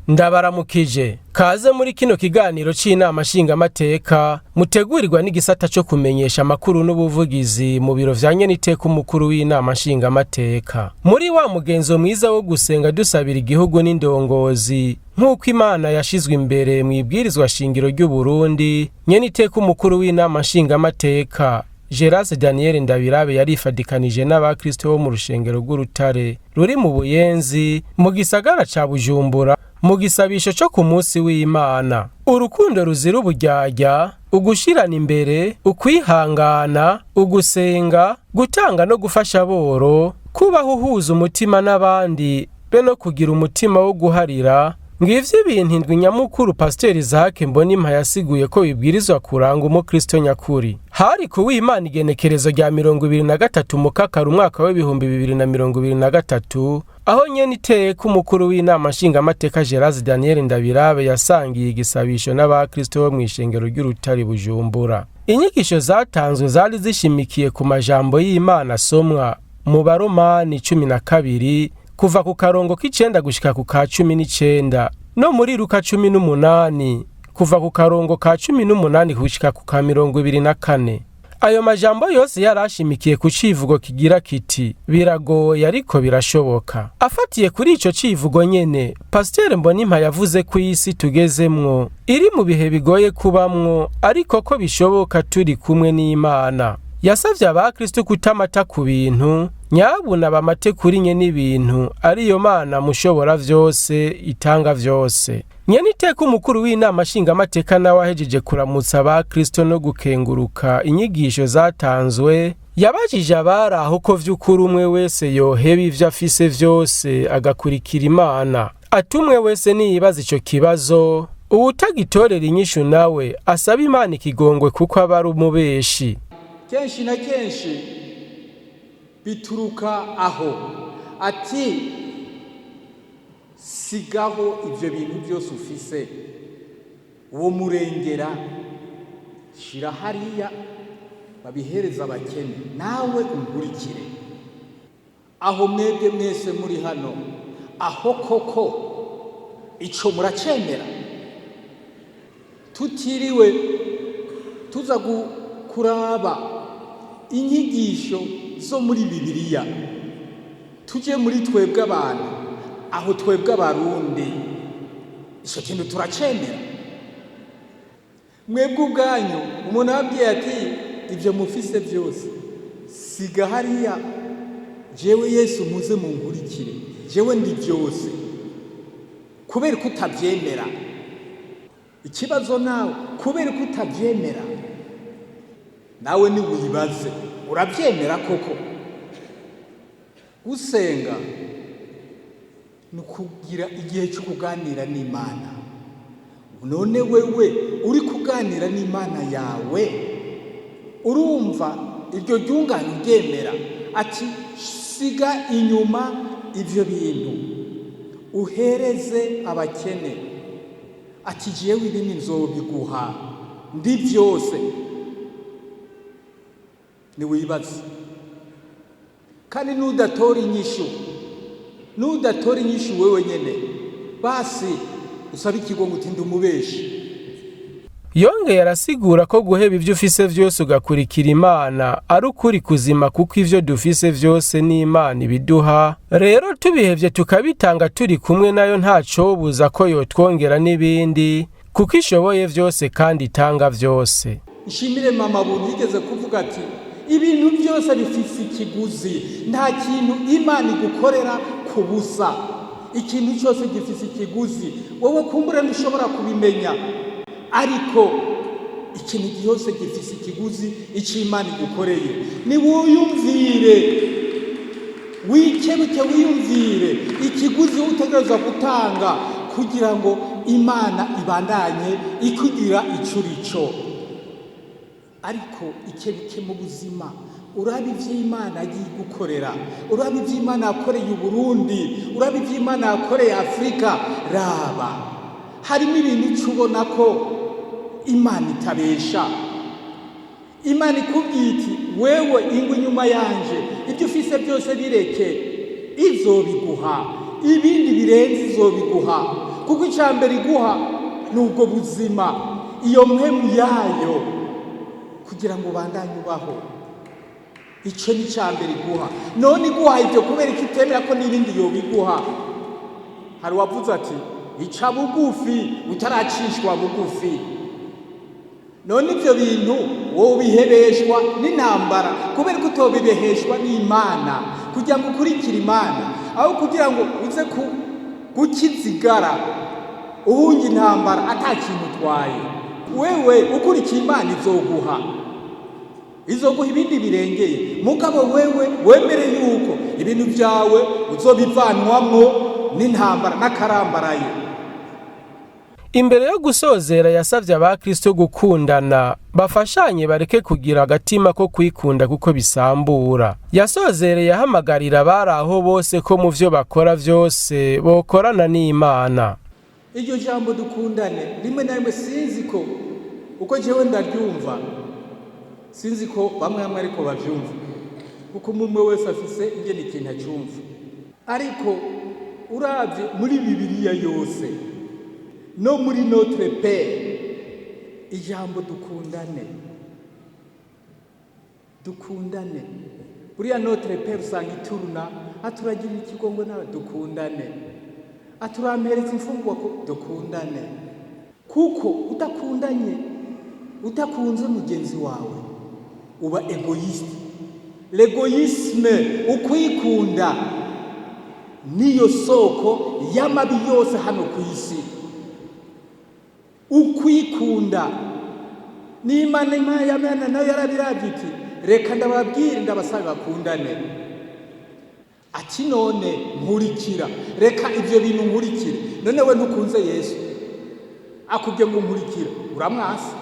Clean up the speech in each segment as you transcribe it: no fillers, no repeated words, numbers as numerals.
Ndabaramukije kaze muri kino kiganiro c'Inama Nshingamateka mutegurirwa n'igisata cyo kumenyesha amakuru n'ubuvugizi mu biro vya Nyeniteka umukuru w'Inama Nshingamateka. Muri wa mugenzo mwiza wo gusenga dusabira igihugu n'indongozi nk'uko Imana yashizwe imbere mu ibwirizwa shingiro ry'u Burundi, Nyeniteka umukuru w'Inama Nshingamateka Gerase Daniel Ndabirabe yarifadikanije n'abakristo bo mu rushengero rw'Urutare ruri mu Buyenzi mu gisagara ca Bujumbura mu gisabisho cyo ku munsi w'Imana. Urukundo ruzira uburyarya, ugushirana imbere, ukwihangana, ugusenga, gutanga no gufasha boro, kubaho uhuza umutima n'abandi be no kugira umutima wo guharira. Ngivyo ibintu indwi nyamukuru Pasteur Isaac Mbonimpa yasiguye ko bibwirizwa kuranga umukristo nyakuri. Hari ku w'Imana igenekerezo rya 23 Mukakaro umwaka wa 2023 aho Nyeniteka umukuru w'Inama Nshingamateka Gerase Daniel Ndabirabe yasangiye igisabisho n'abakristo bo mu ishengero ry'Urutare Bujumbura. Inyigisho zatanzwe zari zishimikiye ku majambo y'Imana asomwa mu Baromani 12 kuva ku karongo k'icenda gushika ku ka 19 no muri Luka 18 kuva ku karongo ka 18 gushika ku ka 24. Ayo majambo yose yarashimikiye ku civugo kigira kiti biragoye ariko birashoboka. Afatiye kuri ico civugo nyene, Pasteur Mbonimpa yavuze ko isi tugezemwo iri mu bihe bigoye kubamwo ariko ko bishoboka turi kumwe n'Imana. Yasavye abakristo kutamata ku bintu, nyabuna bamate kuri nye n'ibintu ariyo Mana mushobora vyose itanga vyose. Nyeniteka umukuru w'Inama Nshingamateka nawe ahejeje kuramutsa abakristo no gukenguruka inyigisho zatanzwe, yabajije abari aho ko vy'ukuri umwe wese yoheba ivyo afise vyose agakurikira Imana. Atumwe wese niyibaza ico kibazo, uwutagitorera inyishu nawe asaba Imana ikigongwe kuko aba ari umubeshi. Kenshi na kenshi bituruka aho ati sigaho ivyo bintu byose ufise, uwo murengera shira hariya babihereza abakene nawe ungurikire. Aho mwebwe mwese muri hano, aho koko ico muracemera? Tutiriwe tuza kuraba inyigisho zo muri Bibiliya, tuje muri twebwe abantu, aho twebwe abarundi ico kintu turacemera? Mwebwe ubwanyu umuntu abwiye ati ivyo mufise byose siga hariya, jewe Yesu muze mungurikire, jewe ndi byose, kubera ko utavyemera. Ikibazo nawe kubera ko utavyemera, nawe ni wibaze uravyemera koko? Gusenga nukugira igihe cyo kuganira n'Imana. None wewe uri kuganira n'Imana yawe, urumva iryo ryungane uryemera? Ati siga inyuma ivyo bintu uhereze abakene. Ati jewe ibindi nzobiguha ndi byose. Ni wibaze kandi nudatora inyishu wewe nyene, basi usaba ikigongo uti ndumubeshi. Yongeye arasigura ko guheba ivyo ufise vyose ugakurikira Imana ari ukuri kuzima, kuko ivyo dufise vyose ni Imana ibiduha. Rero tubihevye tukabitanga turi kumwe nayo ntacobuza ko yotwongera n'ibindi, kuko ishoboye vyose kandi itanga vyose. Nshimire mama buntu yigeze kuvuga ati ibintu byose bifise ikiguzi, nta kintu Imana igukorera ku busa. Ikintu cyose gifise ikiguzi, wowe kumbura ntushobora kubimenya, ariko ikintu cyose gifise ikiguzi ico Imana igukoreye. Ni wiyumvire, wikebuke wiyumvire ikiguzi utegereza gutanga kugira ngo Imana ibandanye ikugira icurico. Ariko ikebuke mu buzima, urabe ivy'Imana agiye gukorera, urabe ivy'Imana yakoreye u Burundi, urabe ivy'Imana yakoreye Afrika. Raba harimo ibintu cubona ko Imana itabesha. Imana ikubwiye iti wewe ingwe inyuma yanje, ibyo ufise byose bireke, izobiguha, ibindi birenze izobiguha. kuko icya mbere iguha ni ubwo buzima, iyo mpemu yayo kugira ngo ubandanye ubaho. Icyo ni icya mbere iguha. None iguha ibyo kubera ko itemera ko n'ibindi yobiguha. Hari uwavuze ati ica bugufi utaracishwa bugufi. None ibyo bintu wowe bihebeshwa n'intambara kubera ko utobibeheshwa n'Imana kugira ngo ukurikire Imana, aho kugira ngo uze gukizigara uhunga intambara atakintu utwaye. Wewe ukurikiye Imana izoguha ibindi birengeye, mugabo wewe wemere yuko ibintu byawe uzobivanwamwo n'intambara n'akarambaraye. Imbere yo gusozera yasavye abakristo gukundana, bafashanye bareke kugira agatima ko kwikunda kuko bisambura. Yasozereye ahamagarira abari aho bose ko mu vyo bakora vyose bokorana n'Imana. Iryo jambo dukundane rimwe na rimwe sinzi ko uko jewe ndaryumva, sinzi ko bamwe ariko bavyumva, kuko umwe wese afise ingene ikintu acyumva. Ariko uravye muri Bibiliya yose no muri Notre Père, ijambo dukundane. Buriya Notre Père usanga ituruna aturagira ikigongo nawe dukundane, aturampereza imfungwa ko dukundane. Kuko utakunze mugenzi wawe uba egoiste. L'egoisme, ukwikunda, niyo soko y'amabi yose hano ku isi. Ukwikunda n'Imana yamana nayo yarabiravye iti reka ndababwire ndabasabe bakundane. Ati none nkurikira, reka ivyo bintu nkurikire. None we ntukunze Yesu akubye ngo nkurikira, uramwasa.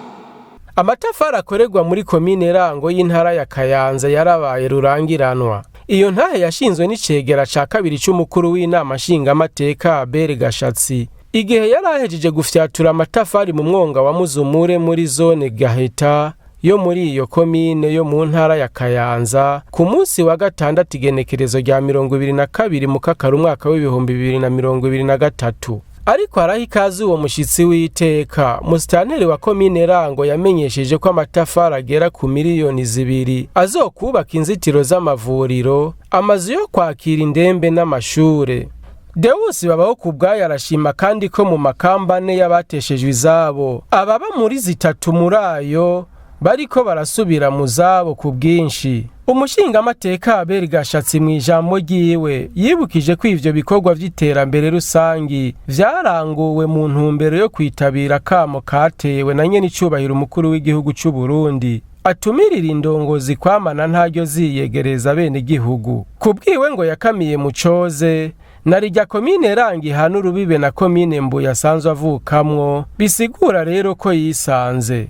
Amatafari akorerwa muri komine Rango y'intara ya Kayanza yarabaye rurangiranwa. Iyo ntahe yashinzwe n'icegera ca kabiri c'umukuru w'Inama Nshingamateka Abel Gashatsi, igihe yarahejeje gufyatura amatafari mu mwonga wa Muzumure muri zone Gaheta yo muri iyo komine yo mu ntara ya Kayanza ku munsi wa gatandatu igenekerezo rya 22 Mukakaro umwaka w'2023. Ariko haraho ikaze uwo mushitsi w'iteka, musitanteri wa komine Rango yamenyesheje ko amatafari agera ku miliyoni 2 azokubaka inzitiro z'amavuriro, amazu yo kwakira indembe n'amashure. Deus babaho kubwayo arashima kandi ko mu makambane y'abateshejwe izabo ababa muri 3 muri ayo bariko barasubira mu zabo ku bwinshi. Umushingamateka Abel Gashatsi mu ijambo ryiwe yibukije ko ivyo bikorwa vy'iterambere rusangi vyaranguwe mu ntumbero yo kwitabira kamo katewe na nyene icubahiro umukuru w'igihugu c'u Burundi, atumirira indongozi kwamana ntaryo ziyegereza bene igihugu. Kubwiwe ngo yakamiye mu coze narijya komine Rangi hano urubibe na komine Mbuye asanzwe avukamwo, bisigura rero ko yisanze.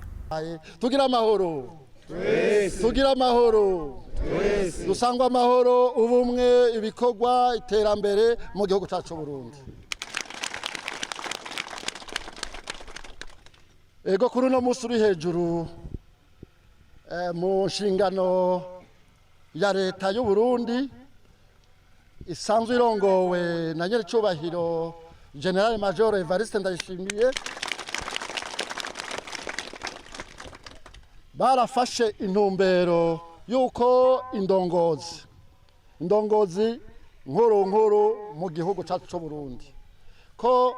Tugira amahoro, tugira amahoro, dusangwa amahoro, ubumwe, ibikorwa, iterambere mu gihugu cyacu Burundi. Ego kuri no musi uri hejuru mu nshingano ya leta y'u Burundi isanzwe irongowe na nyiricubahiro General Major Evariste Ndayishimiye, barafashe intumbero yuko indongozi nkuru mu gihugu cyacu cy'u Burundi ko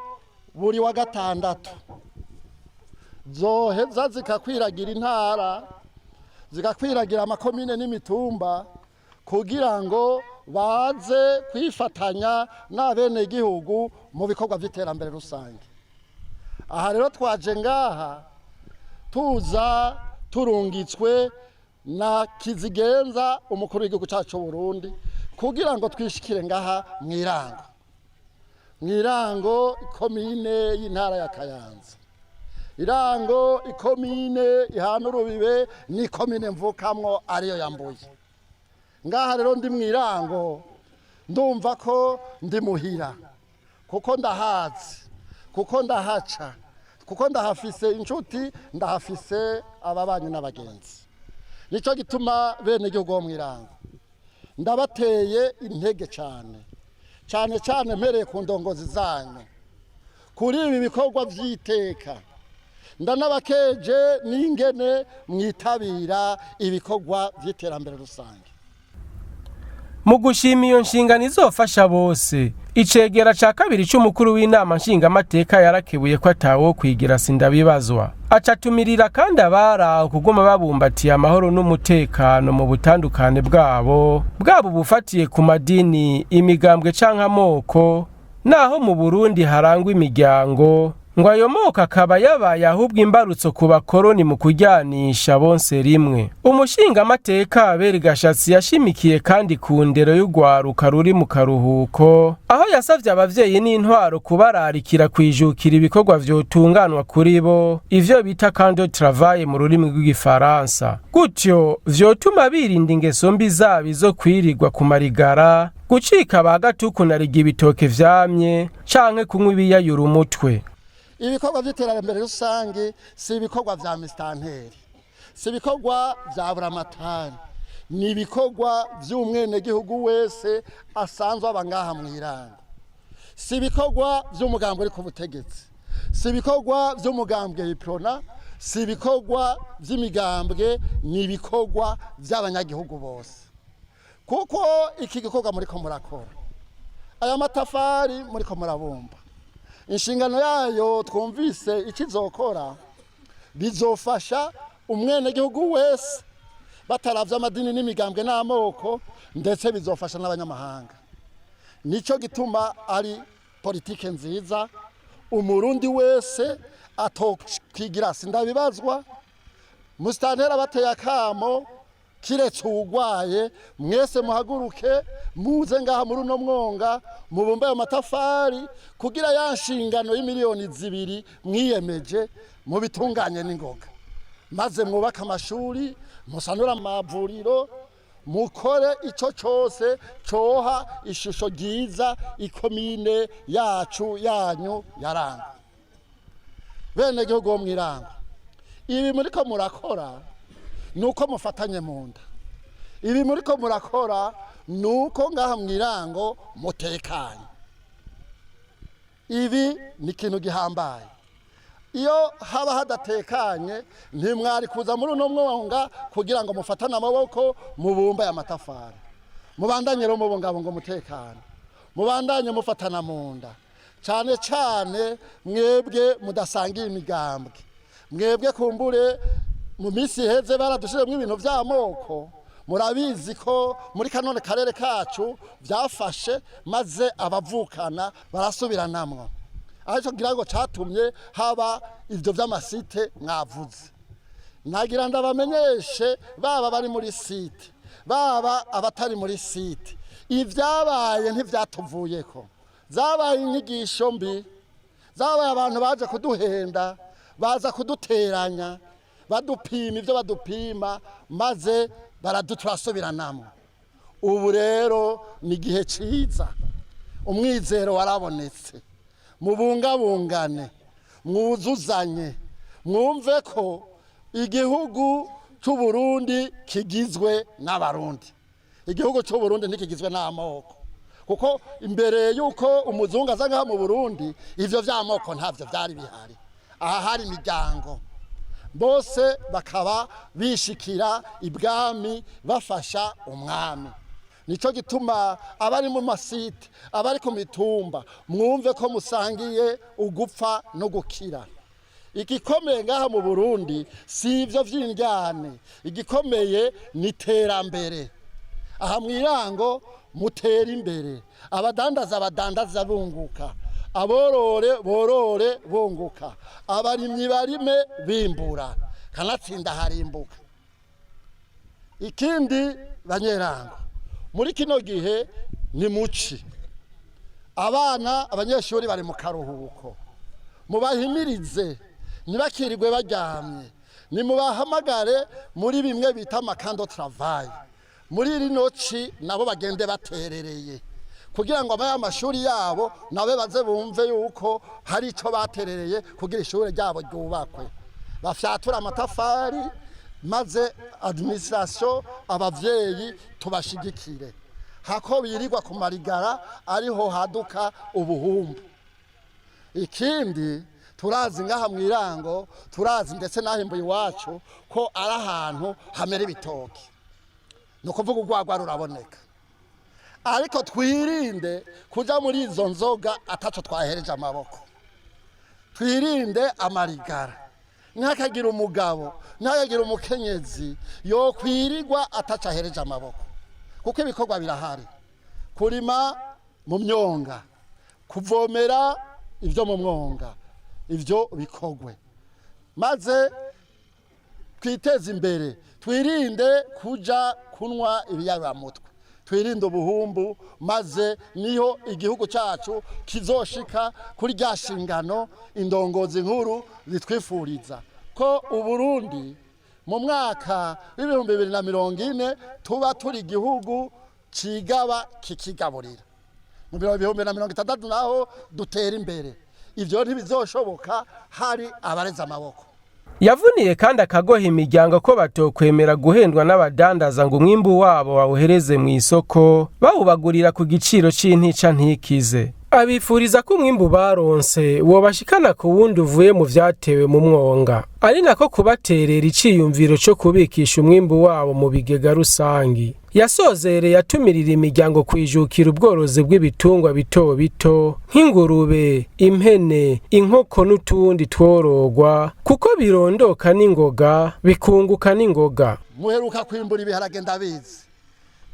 buri wa gatandatu zoheza zikakwiragira intara, zikakwiragira amakomine n'imitumba kugira ngo baze kwifatanya n'abene igihugu mu bikorwa by'iterambere rusange. Aha rero twaje ngaha tuza turungitswe na Kizigenza umukuru w'igihugu cyacu Burundi kugira ngo twishikire ngaha mwirango ikomine y'intara ya Kayanza, irango ikomine ihana urubibe ni komine mvukamwo ariyo ya Mbuye. Ngaha rero ndi mwirango ndumva ko ndi muhira kuko ndahazi, kuko ndahaca, kuko ndahafise inshuti, ndahafise ababanyi n'abagenzi. Nico gituma bene igihugu bo mwirango ndabateye intege cyane mpereye ku ndongozi zanyu kuri ibi bikorwa vy'iteka ndanabakeje n'ingene mwitabira ibikorwa vy'iterambere rusange. Mu gushima iyo nshingano izofasha bose, icegera ca kabiri c'umukuru w'inama nshingamateka yarakebuye ko atawo kwigira sindabibazwa. Acatumirira kandi abara kuguma babumbatiye amahoro n'umutekano mu butandukane bwabo bufatiye ku madini, imigambwe canke amoko, naho mu Burundi harangwa imiryango ngo ayo moko akaba yabaye ahubwo imbarutso ku bakoroni mu kujyanisha bonse rimwe. Umushingamateka Abeli Gashatsi yashimikiye kandi ku ndero y'urwaruka ruri mu karuhuko, aho yasavye abavyeyi n'intwaro kubararikira kwijukira ibikorwa vyotunganwa kuri bo, ivyo bita camp de travail mu rurimi rw'igifaransa. Gutyo vyotuma birinda ingeso mbi zabo zo kwirirwa ku marigara, gucika bagatuku nariga ibitoke vyamye canke kunywa ibiyayura umutwe. Ibikorwa vy'iterambere rusange si ibikorwa vya mistanteri, si ibikorwa vya buramatari, ni ibikorwa vy'umwene gihugu wese asanzwe abangaha mw'Irango. Si ibikorwa vy'umugambwe uri ku butegetsi, si ibikorwa vy'umugambwe iprona, si ibikorwa vy'imigambwe, ni ibikorwa vy'abanyagihugu bose. Kuko iki gikorwa muriko murakora, aya matafari muriko murabumba, inshingano yayo twumvise ikizokora bizofasha umwene gihugu wese bataravye amadini n'imigambwe n'amoko, ndetse bizofasha n'abanyamahanga. Nico gituma ari politike nziza, umurundi wese atokwigira sindabibazwa. Mustantera bateye akamo kiretse ugwaye, mwese muhaguruke muze ngaha muri uno mwonga mubumbe ayo matafari kugira ya nshingano y'imiliyoni 2 mwiyemeje mubitunganye n'ingoga, maze mwubaka amashuri, musanura amavuriro, mukore ico cose coha ishusho ryiza ikomine yacu yanyu yaranga. Bene gihugu wo mw'Irango, ibi muriko murakora nuko mufatanye mu nda, ibi muriko murakora nuko ngaha mw'Irango mutekanye. Ibi ni ikintu gihambaye. Iyo haba hadatekanye ntimwari kuza muri uno mwonga kugira ngo mufatane amaboko mubumba ya matafari. Mubandanye rero mubungabunga umutekano, mubandanye mufatana mu nda, cane cane mwebwe mudasangiye imigambwe, mwebwe kumbure mu misi heze baradushiremwo ibintu vy'amoko. Murabizi ko muri kanone karere kacu vyafashe maze abavukana barasubiranamwo, ariko ngira ngo catumye haba ivyo vy'amasite mwavuze. Nagira ndabamenyeshe baba bari muri site, baba abatari muri site, ivyabaye ntivyatuvuyeko, zabaye inyigisho mbi, zabaye abantu baje kuduhenda, baza kuduteranya, badupima ivyo badupima, maze baraduturasubiranamwo. Ubu rero ni igihe ciza, umwizero warabonetse, mubungabungane, mwuzuzanye, mwumve ko igihugu c'u Burundi kigizwe n'abarundi. Igihugu c'u Burundi ntikigizwe n'amoko, kuko imbere yuko umuzungu aza ngaha mu Burundi ivyo vy'amoko ntavyo vyari bihari. Aha hari imiryango, bose bakaba bishikira ibwami bafasha umwami. Nico gituma abari mu masite, abari ku mitumba, mwumve ko musangiye ugupfa no gukira. Igikomeye ngaha mu Burundi si ivyo vy'indyane, igikomeye ni iterambere. Aha mw'Irango mutera imbere, abadandaza bunguka, aborore borore bunguka, abarimyi barime bimbura, kanatsinda harimbuka. Ikindi banyerango, muri kino gihe ni muci, abanyeshuri bari mu karuhuko, mubahimirize ntibakirirwe baryamye, nimubahamagare muri bimwe bita camp de travail, muri rino ci nabo bagende baterereye, kugira ngo abaye amashuri yabo nabe baze bumve yuko hari ico baterereye kugira ishuri ryabo ryubakwe. Bafyatura amatafari, maze administration abavyeyi tubashigikire, hako birirwa ku marigara ariho haduka ubuhumbu. ikindi turazi ngaha mu Irango, turazi ndetse n'ahimbuye iwacu ko ari ahantu hamera ibitoki, ni ukuvuga urwagwa ruraboneka. Ariko twirinde kuja muri izo nzoga ataco twahereje amaboko, twirinde amarigara, ntihakagira umugabo ntihakagira umukenyezi yo kwirirwa ataco ahereje amaboko, kuko ibikorwa birahari: kurima mu myonga, kuvomera ivyo mu mwonga, ivyo bikogwe, maze twiteze imbere. Twirinde kuja kunwa ibiyaramutwe, twirinde ubuhumbu, maze niho igihugu cyacu kizoshika kuri rya shingano indongozi nkuru zitwifuriza ko Uburundi mu mwaka w'2040 tuba turi igihugu cigaba kikigaburira, mu 2060 naho dutera imbere. Ivyo ntibizoshoboka hari abareza amaboko. Yavuniye kandi akagoha imiryango ko batokwemera guhendwa n'abadandaza ngo umwimbu wabo wawuhereze mu isoko bawubagurira ku giciro c'intica ntikize. Abifuriza ko umwimbu baronse wobashikana ku wundi uvuye mu vyatewe mu mwonga, ari nako kubaterera iciyumviro co kubikisha umwimbu wabo mu bigega rusangi. Yasozereye atumirira imiryango kwijukira ubworozi bw'ibitungwa bito bito nk'ingurube, impene, inkoko n'utundi tworogwa, kuko birondoka n'ingoga bikunguka n'ingoga. Muheruka kwimbura ibiharage ndabizi,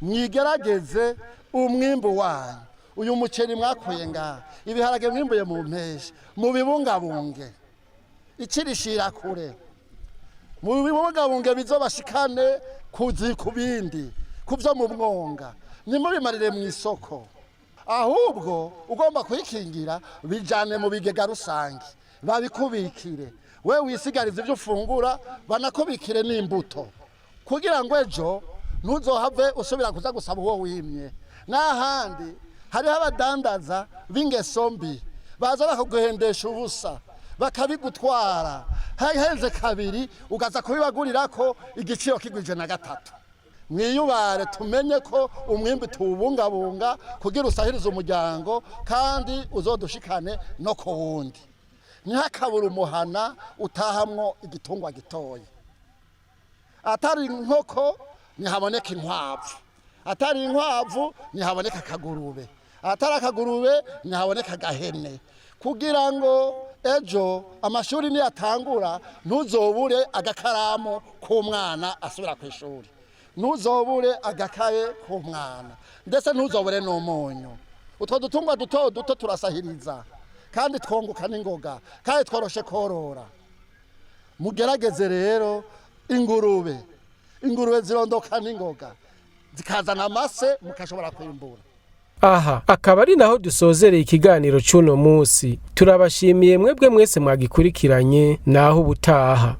mwigerageze umwimbu wanyu. Uyu muceri mwakuye ngaha, ibiharage mwimbuye mu mpeshi, mubibungabunge ikirishira kure, mubibungabunge bizobashikane ku bindi, kuvyo mu mwonga, nimubimarire mu isoko. Ahubwo ugomba kwikingira bijane mu bigega rusangi, babikubikire. We wisigariza ivyo ufungura, banakubikire n'imbuto, kugira ngo ejo ntuzohave usubira kuza gusaba uwo wimye. N'ahandi hariho abadandaza b'ingeso mbi baza bakaguhendesha ubusa, bakabigutwara, haheze kabiri ugaza kubibagurirako igiciro kigwije na 3. Mwiyubare tumenye ko umwimbi tuwubungabunga kugira usahirize umuryango kandi uzodushikane no ku wundi. Ntihakabura umuhana utahamwo igitungwa gitoya. Atari inkoko nihaboneka inkwavu, atari inkwavu nihaboneka akagurube, atari akagurube nihaboneka agahene, kugira ngo ejo amashuri niyatangura ntuzobure agakaramu k'umwana asubira ku ishuri, ntuzobure agakaye k'umwana, ndetse ntuzobure n'umunyu. Utwo dutungwa duto duto turasahiriza kandi twunguka n'ingoga kandi tworoshe korora. Mugerageze rero ingurube zirondoka n'ingoga, zikazana amase mukashobora kwimbura. Aha akaba ari naho dusozereye ikiganiro cy'uno munsi. Turabashimiye mwebwe mwese mwagikurikiranye, naho ubutaha.